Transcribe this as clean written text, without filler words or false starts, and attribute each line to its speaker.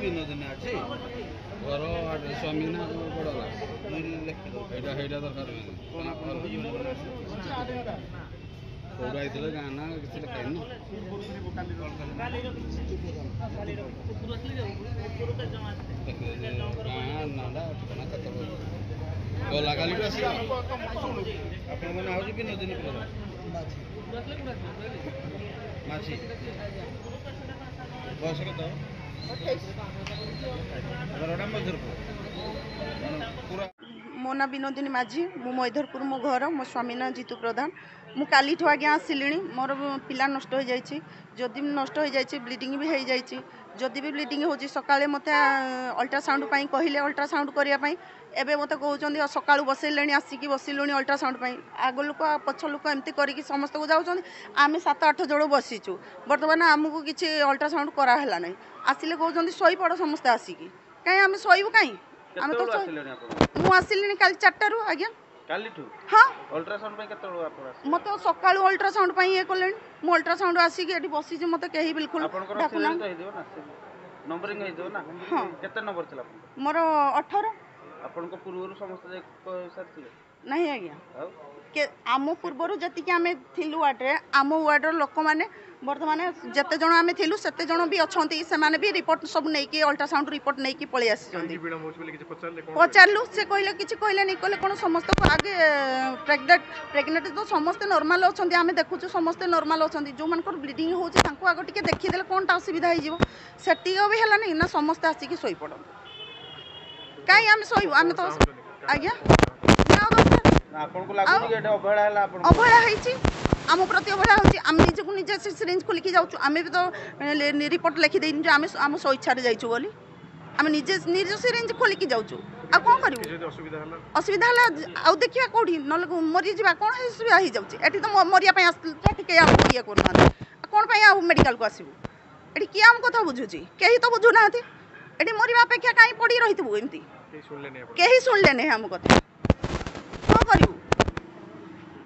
Speaker 1: विनोदिनी अच्छी घर स्वामी ना बड़ा दरकार कौड़ा आई गाँ ना किसी लिखाई गाँ नाटा ठिकाना गला काली भी आस ना हूँ विनोदिनी माछी बस
Speaker 2: मो ना विनोदिनी माझी मु मैधरपुर मो घर मो स्वामी ना जीतू प्रधान मु काली आज्ञा आसिली मोर पिला नष्ट हो जाइए जदि नष्ट हो जाइए ब्लीडिंग भी हो जाइए जदि भी ब्लीडिंग हो सकाळे मते अल्ट्रासाउंड कहले अल्ट्रासाउंड करने एबे मते कहउचंदी सकाळु बसैलेनी आसिकी बसिलुनी अल्ट्रासाउंड आग लोक पछ लोक एमती करिकी समस्त को जाउचंदी आमे 7-8 जण बसीचु वर्तमान आमको किछि अल्ट्रासाउंड करा हला नै आसिले कहउचंदी सोई पड़ समस्त आसिकी काई आमे सोइबु काई आमे तो मु आसिलिनी काल 4 रु आज्ञा
Speaker 1: कालीठू
Speaker 2: हाँ
Speaker 1: अल्ट्रासाउंड पे केते आप
Speaker 2: मत सकाळु अल्ट्रासाउंड पे ये कले मु अल्ट्रासाउंड आसिकी एठी बसी जे मते केही बिल्कुल
Speaker 1: डाकुना नंबरिंग हे दो ना
Speaker 2: हां
Speaker 1: केते नंबर चला
Speaker 2: मोर 18
Speaker 1: आपन को पूर्व समस्त सारथिले
Speaker 2: नहीं आज्ञा के आमो पूर्वर जति आमे थिलु वार्डरे आमो वार्डर लोक माने वर्तमान जते जण आमे थिलु सेते जण भी अछंती से माने भी रिपोर्ट सब नै कि अल्ट्रासाउंड रिपोर्ट नै कि पळे आसी पचारलु से कहले किछि कहले नै कहले कोन समस्त को आगे प्रेग्नेंट तो समस्त नॉर्मल अछंती आमे देखुछु समस्त नॉर्मल अछंती जो मन को ब्लीडिंग होछि तांको आगो टिके देखि देले कोनटा असुविधा हो जिवो सेटी भी हला नै ना समस्त आसी कि सोई पड़ काई आमे सोई आमे तो आज्ञा
Speaker 1: आपन को लागु कि एटा अवहेला हला आपन
Speaker 2: अवहेला हेछि आम प्रति अवहेला होछि आम निजे को निजे सिरिंज खोलिकी जाउछु आमे भी तो रिपोर्ट लिखि देइन जे आमे आम स्वेच्छा रे जाइछु बोली आम निजे निजे सिरिंज खोलिकी जाउछु आ कोन करिवु असुविधा हला आ देखिया कोठी न मरि जिबा कोन असुविधा ही जाउछि एठी तो मरिया पय आस एठी के आ किया करना कोन पय आ मेडिकल को आसीबु एठी किया हम कथा बुझुछि केही तो बुझु नाथि एठी मरिबा अपेक्षा काई पड़ी रहितबु एमती केही सुनले नै हम कथा